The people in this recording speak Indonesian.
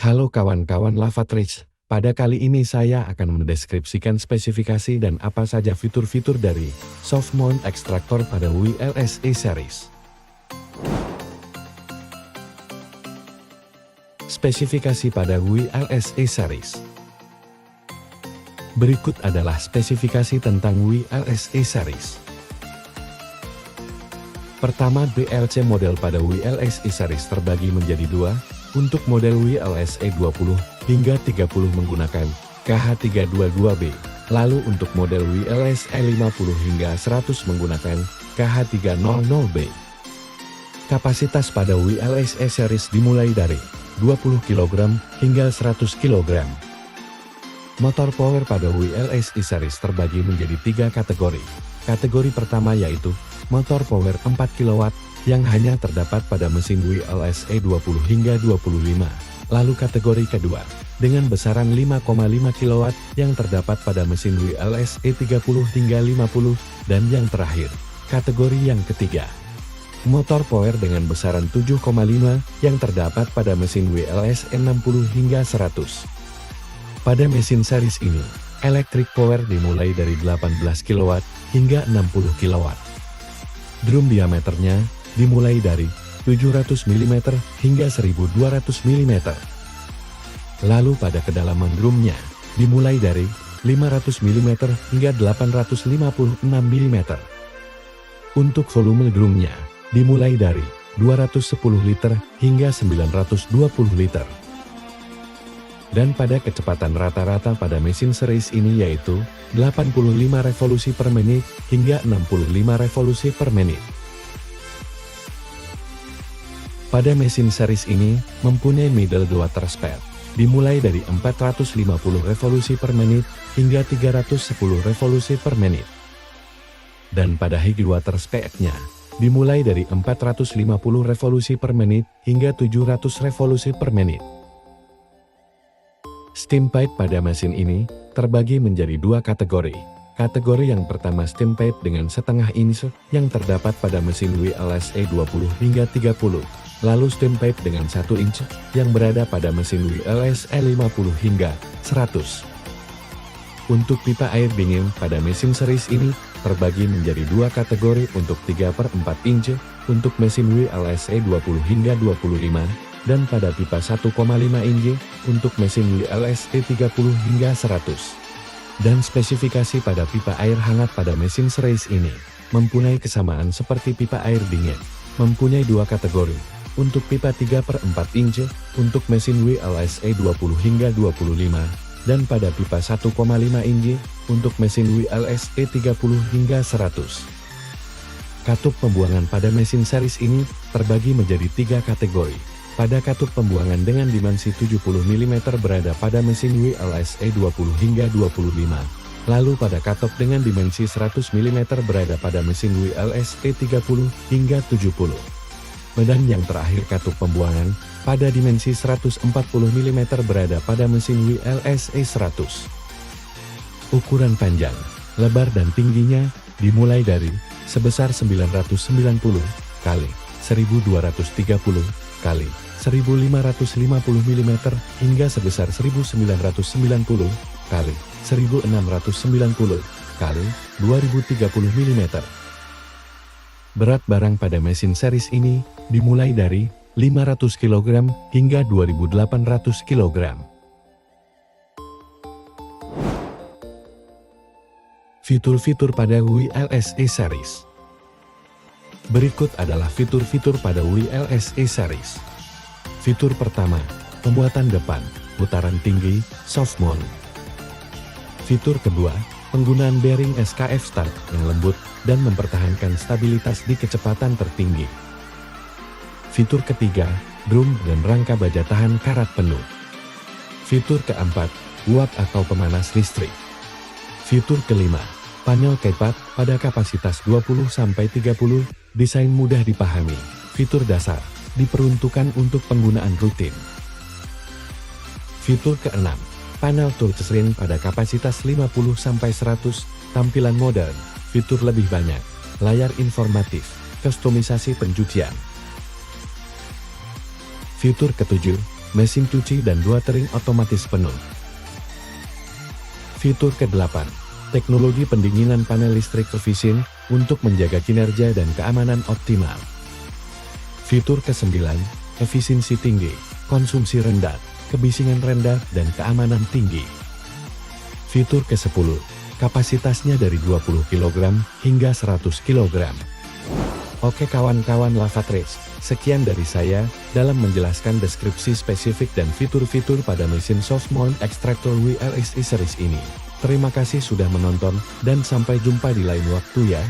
Halo kawan-kawan Lavatrix, pada kali ini saya akan mendeskripsikan spesifikasi dan apa saja fitur-fitur dari Soft Mount Extractor pada WI LSE series. Spesifikasi pada WI LSE series. Berikut adalah spesifikasi tentang WI LSE series. Pertama, BLC model pada WI LSE series terbagi menjadi dua. Untuk model WI LSE 20 hingga 30 menggunakan KH322B. Lalu untuk model WI LSE 50 hingga 100 menggunakan KH300B. Kapasitas pada WI LSE series dimulai dari 20 kg hingga 100 kg. Motor power pada WI LSE series terbagi menjadi tiga kategori. Kategori pertama yaitu motor power 4 kW yang hanya terdapat pada mesin WI LSE 20 hingga 25. Lalu kategori kedua, dengan besaran 5,5 kW yang terdapat pada mesin WI LSE 30 hingga 50. Dan yang terakhir, kategori yang ketiga, motor power dengan besaran 7,5 yang terdapat pada mesin WI LSE 60 hingga 100. Pada mesin series ini, electric power dimulai dari 18 kW hingga 60 kW. Drum diameternya dimulai dari 700 mm hingga 1200 mm. Lalu pada kedalaman drumnya, dimulai dari 500 mm hingga 856 mm. Untuk volume drumnya, dimulai dari 210 liter hingga 920 liter. Dan pada kecepatan rata-rata pada mesin series ini yaitu 85 revolusi per menit hingga 65 revolusi per menit. Pada mesin series ini, mempunyai middle water speed, dimulai dari 450 revolusi per menit, hingga 310 revolusi per menit. Dan pada high water speed-nya, dimulai dari 450 revolusi per menit, hingga 700 revolusi per menit. Steam pipe pada mesin ini, terbagi menjadi dua kategori. Kategori yang pertama steam pipe dengan setengah inch, yang terdapat pada mesin WI LSE 20 hingga 30. Lalu steam pipe dengan 1 inch yang berada pada mesin WI LSE 50 hingga 100. Untuk pipa air dingin pada mesin series ini terbagi menjadi dua kategori untuk 3/4 inch untuk mesin WI LSE 20 hingga 25 dan pada pipa 1,5 inch untuk mesin WI LSE 30 hingga 100. Dan spesifikasi pada pipa air hangat pada mesin series ini mempunyai kesamaan seperti pipa air dingin, mempunyai dua kategori. Untuk pipa 3/4 inch untuk mesin WI LSE 20 hingga 25 dan pada pipa 1,5 inch untuk mesin WI LSE 30 hingga 100. Katup pembuangan pada mesin series ini terbagi menjadi tiga kategori. Pada katup pembuangan dengan dimensi 70 mm berada pada mesin WI LSE 20 hingga 25. Lalu pada katup dengan dimensi 100 mm berada pada mesin WI LSE 30 hingga 70. Dan yang terakhir katup pembuangan pada dimensi 140 mm berada pada mesin WI LSE 100. Ukuran panjang, lebar dan tingginya dimulai dari sebesar 990 kali 1230 kali 1550 mm hingga sebesar 1990 kali 1690 kali 2030 mm. Berat barang pada mesin series ini dimulai dari 500 kg hingga 2800 kg. Fitur-fitur pada WI LSE series. Berikut adalah fitur-fitur pada WI LSE series. Fitur pertama, pembuatan depan, putaran tinggi, soft mount. Fitur kedua, penggunaan bearing SKF start yang lembut dan mempertahankan stabilitas di kecepatan tertinggi. Fitur ketiga, drum dan rangka baja tahan karat penuh. Fitur keempat, uap atau pemanas listrik. Fitur kelima, panel keypad pada kapasitas 20-30, desain mudah dipahami. Fitur dasar, diperuntukkan untuk penggunaan rutin. Fitur keenam, panel touchscreen pada kapasitas 50-100, tampilan modern, fitur lebih banyak, layar informatif, kustomisasi pencucian. Fitur ketujuh, mesin cuci dan 2 tering otomatis penuh. Fitur ke-8, teknologi pendinginan panel listrik efisien untuk menjaga kinerja dan keamanan optimal. Fitur ke-9, efisiensi tinggi, konsumsi rendah, kebisingan rendah, dan keamanan tinggi. Fitur ke-10, kapasitasnya dari 20 kg hingga 100 kg. Oke kawan-kawan Lavatrace, sekian dari saya dalam menjelaskan deskripsi spesifik dan fitur-fitur pada mesin soft mount extractor WLSE series ini. Terima kasih sudah menonton dan sampai jumpa di lain waktu ya.